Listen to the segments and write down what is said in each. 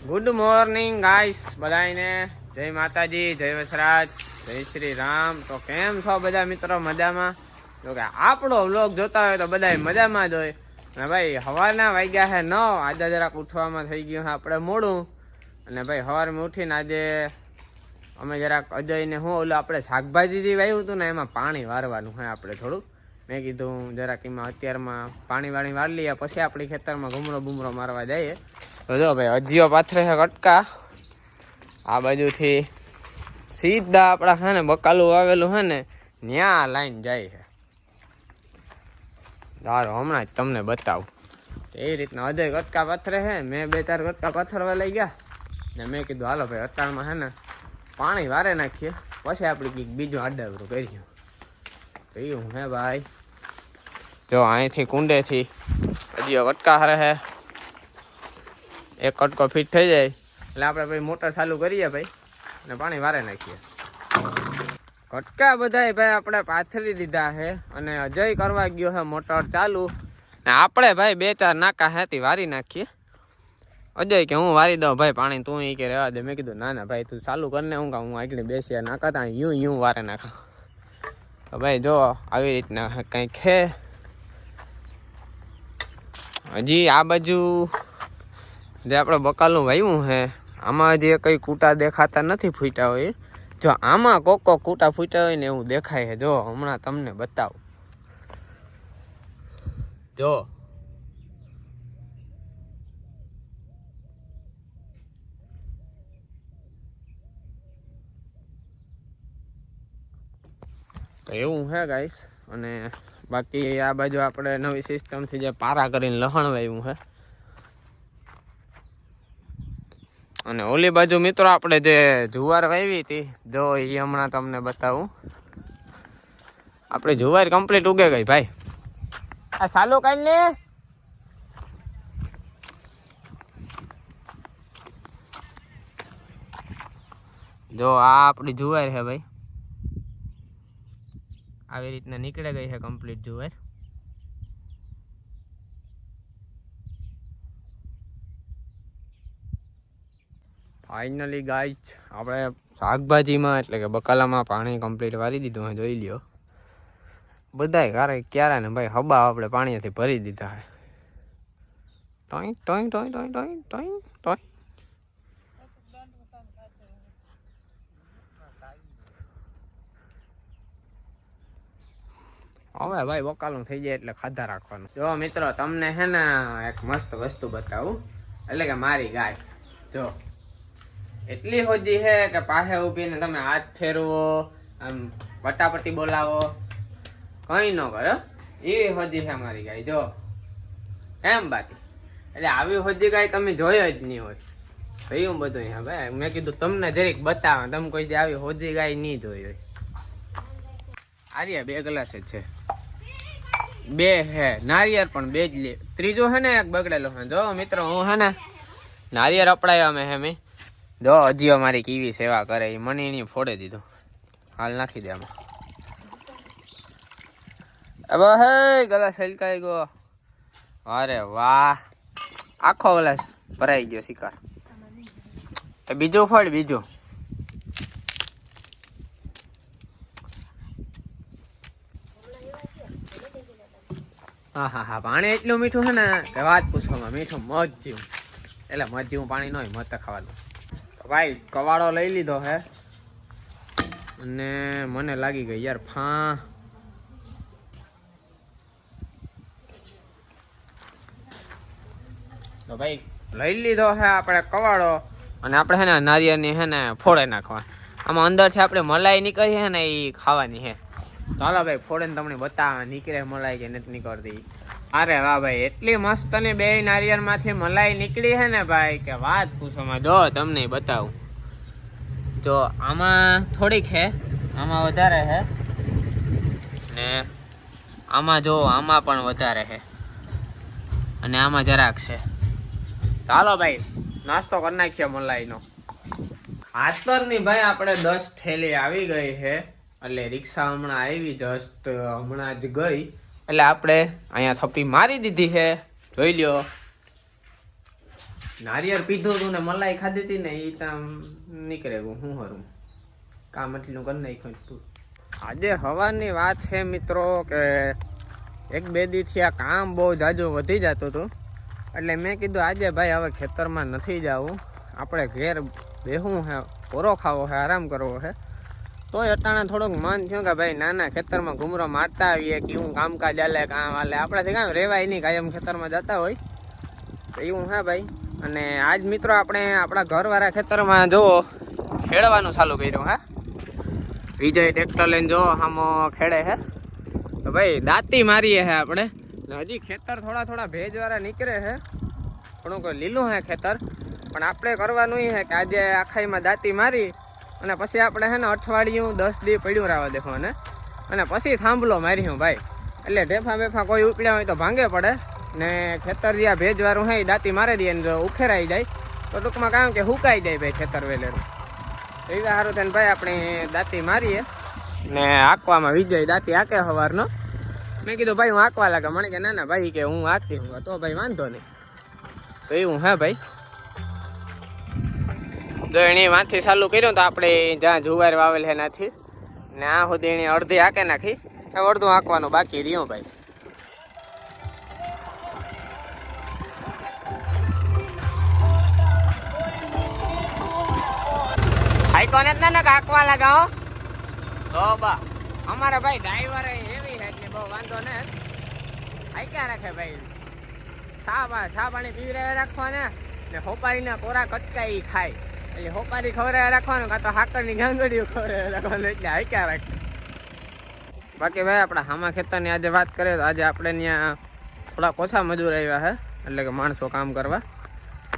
Good morning guys બધાને જય માતાજી, જય વસરાજ, જય શ્રી રામ। તો કેમ છો બધા મિત્રો? મજામાં? તો કે આપણો વ્લોગ જોતા હોય તો બધા મજામાં જ હોય ને ભાઈ। સવારના વાગ્યા છે 9। આજે જરાક ઉઠવામાં થઈ ગયું આપણે મોડું અને ભાઈ સવારમાં ઉઠીને આજે અમે જરાક અજયને હું ઓલું આપણે શાકભાજી જે વાવ્યું હતું ને એમાં પાણી વારવાનું હોય આપણે થોડુંક। મેં કીધું જરાક એમાં અત્યારમાં પાણી વાર લઈએ પછી આપણી ખેતરમાં ઘૂમરો બૂમરો મારવા જઈએ। તો જો ભાઈ અજીઓ પાથરે છે કટકા આ બાજુથી સીધા આપણા છે ને બકાલું આવેલું છે ને ત્યાં લાઈન જાય છે। સારું હમણાં જ તમને બતાવું એ રીતના અજય કટકા પાથરે છે। મેં 2-4 કટકા પાથરવા લઈ ગયા ને મેં કીધું હાલો ભાઈ અટાણમાં છે ને પાણી વારે નાખીએ પછી આપણે કંઈક બીજું આડાવરું કરીએ। કહ્યું હે ભાઈ જો અહીંથી કુંડેથી અજીઓ કટકા હારે છે। એક કટકો ફિટ થઈ જાય એટલે આપણે ભાઈ મોટર ચાલુ કરીએ ભાઈ અને પાણી વારે નાખીએ। કટકા બધાય ભાઈ આપણે પાથરી દીધા છે અને અજય કરવા ગયો છે મોટર ચાલુ ને આપણે ભાઈ 2-4 નાકા હાથી વારી નાખીએ। અજય કે હું વારી દઉં ભાઈ પાણી, તું એ કે રહેવા દે। મેં કીધું ના ના ભાઈ તું ચાલુ કરીને હું આગળ બેસી નાકા તા યું વારે નાખા। તો ભાઈ જો આવી રીતના કંઈક છે। હજી આ બાજુ જે આપણે બકાલું વાવ્યું છે આમાં જે કંઈ કૂટા દેખાતા નથી ફૂટ્યા હોય, જો આમાં કોક કૂટા ફૂટ્યા હોય ને એવું દેખાય છે। જો હમણાં તમને બતાવું, જો તો એવું છે ગાઈસ। અને બાકી આ બાજુ આપણે નવી સિસ્ટમથી જે પારા કરીને લહણ વાવ્યું છે અને ઓલી બાજુ મિત્રો આપણે જે જુવાર વાવી હતી જો એ હમણાં તમને બતાવું। આપણે જુવાર કમ્પ્લીટ ઉગે ગઈ ભાઈ। આ સાલો કાઢ લે। જો આ આપણી જુવાર છે ભાઈ, આવી રીતના નીકળે ગઈ છે કમ્પ્લીટ જુવાર। ફાઇનલી ગાઈસ આપણે શાકભાજીમાં એટલે કે બકાલામાં પાણી કમ્પ્લીટ વારી દીધું છે, જોઈ લ્યો। બધાય ક્યારે ને ભાઈ હબા આપણે પાણીથી ભરી દીધા છે। ટોઈ ટોઈ ટોઈ ટોઈ ટોઈ ટોઈ ટોઈ। હવે ભાઈ બકાલું થઈ જાય એટલે ખાધા રાખવાનું। જો મિત્રો તમને હે ને એક મસ્ત વસ્તુ બતાવું, એટલે કે મારી ગાય જો એટલી હોજી છે કે પાસે ઊભીને તમે હાથ ફેરવો, આમ પટાપટી બોલાવો, કઈ ન કરે એવી હોજી છે મારી ગાય। જો એમ બાકી એટલે આવી હોજી ગાય તમે જોઈ જ નહીં હોય એવું બધું છે ભાઈ। મેં કીધું તમને જરીક બતાવે, તમે કોઈ આવી હોજી ગાય નહીં જોઈ હોય। આર્યા 2 ગ્લાસ જ છે, 2 હે નારિયેળ પણ 2 જ લે, ત્રીજો હે ને એક બગડેલો છે। જો મિત્રો હું હે ને નારિયેળ અપડાવ્યા મેં હે મેં જો હજી અમારી કેવી સેવા કરે, એ મને એની ફોડે દીધું। હાલ નાખી દે આમાં। હવે હે ગ્લાસ હલકાઈ ગયો, અરે વાહ આખો ગ્લાસ ભરાઈ ગયો શિકાર। તો બીજું ફળ બીજું હા હા હા પાણી એટલું મીઠું છે ને કે વાત પૂછવામાં, મીઠું મધ જેવું, એટલે મધ જેવું પાણી ન હોય, મધ તો ખાવાનું। તો ભાઈ કવાડો લઈ લીધો હે અને મને લાગી ગઈ યાર ફા। તો ભાઈ લઈ લીધો હે આપણે કવાડો અને આપણે હે ને નારિયેળની હે ને ફોડે નાખવા। આમાં અંદરથી આપણે મલાઈ નીકળી છે ને એ ખાવાની છે। તો હાલો ભાઈ ફોડે ને તમને બતાવે નીકળે મલાઈ કે નથી નીકળતી। અરે વાહ ભાઈ એટલી મસ્ત ને 2 નારિયેળ માંથી મલાઈ નીકળી છે ને ભાઈ કે વાત પૂછવામાં। જો તમને બતાવું, જો આમાં થોડીક છે, આમાં વધારે છે ને આમાં જો આમાં પણ વધારે છે અને આમાં જરાક છે। ચાલો ભાઈ નાસ્તો કરી નાખીએ મલાઈનો। ખાતરની ભાઈ આપણે 10 થેલી આવી ગઈ છે, એટલે રિક્ષા હમણાં આવી જસ્ટ હમણાં જ ગઈ એટલે આપણે અહીંયા થપ્પી મારી દીધી છે, જોઈ લ્યો। નારિયેળ પીધું હતું ને મલાઈ ખાધી હતી ને એ ત્યાં નીકળે ગયું હું હરું કામ એટલું કરી નાખ્યું તું. આજે હવાની વાત છે મિત્રો કે 1-2 દિવસથી આ કામ બહુ જાજુ વધી જતું હતું એટલે મેં કીધું આજે ભાઈ હવે ખેતરમાં નથી જવું, આપણે ઘેર બેહવું છે, પોરો ખાવો છે, આરામ કરવો છે. તોય અટાણે થોડુંક મન થયું કે ભાઈ નાના ખેતરમાં ઘૂમરો મારતા આવીએ કે હું કામકાજ હાલે કામ હાલે, આપણાથી કામ રહેવાય નહીં, કાયમ ખેતરમાં જતા હોય તો એવું હે ભાઈ. અને આજ મિત્રો આપણે આપણા ઘરવાળા ખેતરમાં જો ખેડવાનું ચાલુ કર્યું હે. વિજય ટ્રેક્ટર લઈને જો આમો ખેડે હે તો ભાઈ દાંતી મારીએ હે આપણે. હજી ખેતર થોડા ભેજવાળા નીકળે છે, થોડુંક લીલું હે ખેતર, પણ આપણે કરવાનું એ છે કે આજે આખાઈમાં દાંતી મારી અને પછી આપણે છે ને અઠવાડિયું 10 દી પડ્યું રહેવા દેખો અને પછી થાંભલો માર્યું ભાઈ. એટલે ઢેફા બેફા કોઈ ઉપડ્યા હોય તો ભાંગે પડે ને ખેતર જ્યાં ભેજવાળું હોય દાંતી મારી દઈએ ને જો ઉખેરાઈ જાય તો ટૂંકમાં કામ કે હુકાઈ જાય ભાઈ ખેતર વેલેરું. એવા સારું થઈને ભાઈ આપણે દાંતી મારીએ ને આંકવામાં વિજય દાંતી આંકે સવારનો. મેં કીધું ભાઈ હું આંકવા લાગે, મને કે ના ભાઈ કે હું આંકતી હું, તો ભાઈ વાંધો નહીં. તો એવું હે ભાઈ. જો એની વાંથી ચાલુ કર્યું તો આપણે જ્યાં જુવાર વાવેલ છે નાથી ને આ સુધી એની અડધી આંકે નાખી, અડધું આંકવાનું બાકી રહ્યું ભાઈ. ભાઈ કોને જ ના આંકવા લગાવો તો બા અમારે ભાઈ ડ્રાઈવર એવી છે એટલે બહુ વાંધો ને આંક્યા રાખે ભાઈ. સા પાણી પીવડાવી રાખવાના ને હોપારીના કોરા કટકા ઈ ખાય એટલે હોપારી ખવડાવી રાખવાનું કાં તો હાકરની ગાંગડીઓ ખવડાવી રાખવાનું એટલે આંક્યા રાખે. બાકી ભાઈ આપણા હામા ખેતરની આજે વાત કરીએ તો આજે આપણે ત્યાં થોડાક ઓછા મજૂર આવ્યા છે, એટલે કે માણસો કામ કરવા.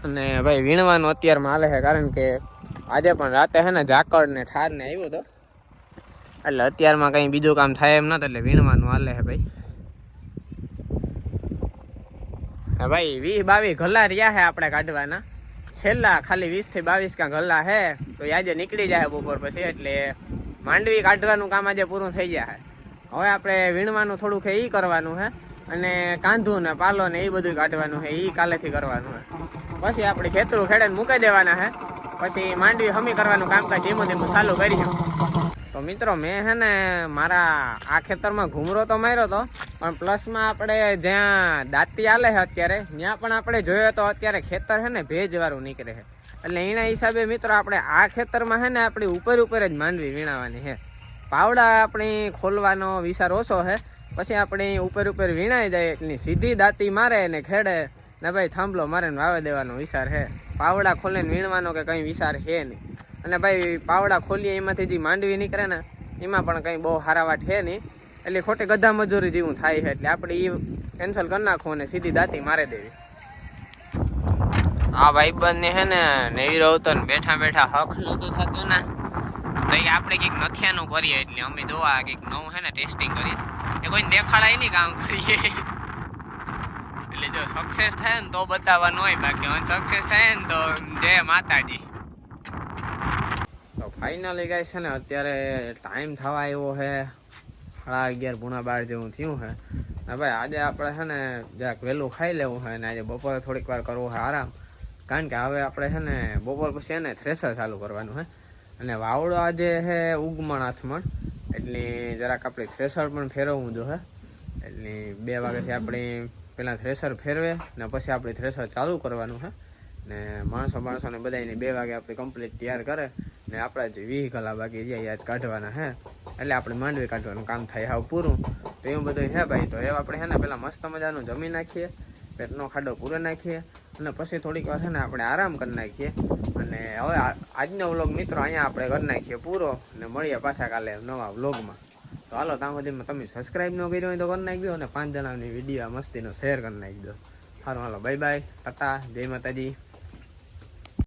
અને ભાઈ વીણવાનું અત્યારમાં હાલે છે કારણ કે આજે પણ રાતે છે ને ઝાકળ ને ઠાર ને આવ્યો હતો એટલે અત્યારમાં કંઈ બીજું કામ થાય એમ નતું એટલે વીણવાનું હાલે છે ભાઈ. હા ભાઈ 20-22 ગલ્લા રહ્યા છે આપણે કાઢવાના, છેલ્લા ખાલી 20 થી 22 કાં ગલ્લા છે તો આજે નીકળી જાય બપોર પછી, એટલે માંડવી કાઢવાનું કામ આજે પૂરું થઈ જાય. હવે આપણે વીણવાનું થોડુંક એ કરવાનું છે અને કાંધું ને પાલો ને એ બધું કાઢવાનું છે, એ કાલેથી કરવાનું છે. પછી આપણે ખેતરું ખેડે મૂકી દેવાના છે, પછી માંડવી હમી કરવાનું કામકાજ ધીમું ધીમું ચાલુ કરીશું. તો મિત્રો મેં છે ને મારા આ ખેતરમાં ઘૂમરો તો માર્યો હતો, પણ પ્લસમાં આપણે જ્યાં દાંતી હાલે છે અત્યારે ત્યાં પણ આપણે જોયો તો અત્યારે ખેતર છે ને ભેજવાળું નીકળે છે. એટલે એના હિસાબે મિત્રો આપણે આ ખેતરમાં છે ને આપણી ઉપર જ માંડવી વીણાવાની છે. પાવડા આપણી ખોલવાનો વિચાર ઓછો છે, પછી આપણે ઉપર વીણાઈ જાય એટલે સીધી દાંતી મારે ને ખેડે ને ભાઈ થાંભલો મારે ને વાવે દેવાનો વિચાર છે. પાવડા ખોલે ને વીણવાનો કે કંઈ વિચાર છે નહીં. અને ભાઈ પાવડા ખોલીએ એમાંથી જે માંડવી નીકળે ને એમાં પણ કંઈ બહુ હારાવાટ છે નહીં, એટલે ખોટી ગધા મજૂરી જેવું થાય છે. એટલે આપણે એ કેન્સલ કરી નાખવું અને સીધી દાંતી મારી દેવી. આ ભાઈબંધને છે ને નેવી રહું તો બેઠા હક નહોતું થતું ને તો એ આપણે કંઈક નથિયાનું કરીએ, એટલે અમે જોવા કંઈક નવું છે ને ટેસ્ટિંગ કરીએ, એ કોઈને દેખાડાય નહીં કામ કરીએ. એટલે જો સક્સેસ થાય ને તો બતાવવાનું હોય, બાકી અનસક્સેસ થાય ને તો જય માતાજી. તો ફાઇનલી ગાય છે ને અત્યારે ટાઈમ થવા આવ્યો છે 11:30 પોણા 12 જેવું થયું છે. ને ભાઈ આજે આપણે છે ને જરાક વહેલું ખાઈ લેવું છે અને આજે બપોરે થોડીક વાર કરવું છે આરામ, કારણ કે હવે આપણે છે ને બપોર પછી એને થ્રેસર ચાલુ કરવાનું છે અને વાવડો આજે છે ઉગમણ આથમણ, એટલે જરાક આપણે થ્રેસર પણ ફેરવવું જોઈએ. એટલે 2 વાગ્યાથી આપણે પહેલાં થ્રેસર ફેરવે ને પછી આપણે થ્રેસર ચાલુ કરવાનું છે ને માણસોને બધાને 2 વાગે આપણે કમ્પ્લીટ તૈયાર કરે ને આપણા જે 20 કલાક બાકી રહ્યા યાદ કાઢવાના છે, એટલે આપણે માંડવી કાઢવાનું કામ થાય હાવ પૂરું. તો એવું બધું છે ભાઈ. તો એ આપણે છે ને પહેલાં મસ્ત મજાનું જમી નાખીએ, પેટનો ખાડો પૂરો નાખીએ અને પછી થોડીક વાર છે ને આપણે આરામ કરી નાખીએ. અને હવે આજનો વ્લોગ મિત્રો અહીંયા આપણે કરી નાખીએ પૂરો ને મળીએ પાછા કાલે નવા વ્લોગમાં. તો હાલો ત્યાં સુધીમાં તમે સબસ્ક્રાઈબ ન કર્યો હોય તો કરી નાખી દો અને 5 જણાની વિડીયો મસ્તીનો શેર કરી નાખી દો. સારું હાલો બાય બાય, ટાટા, જય માતાજી.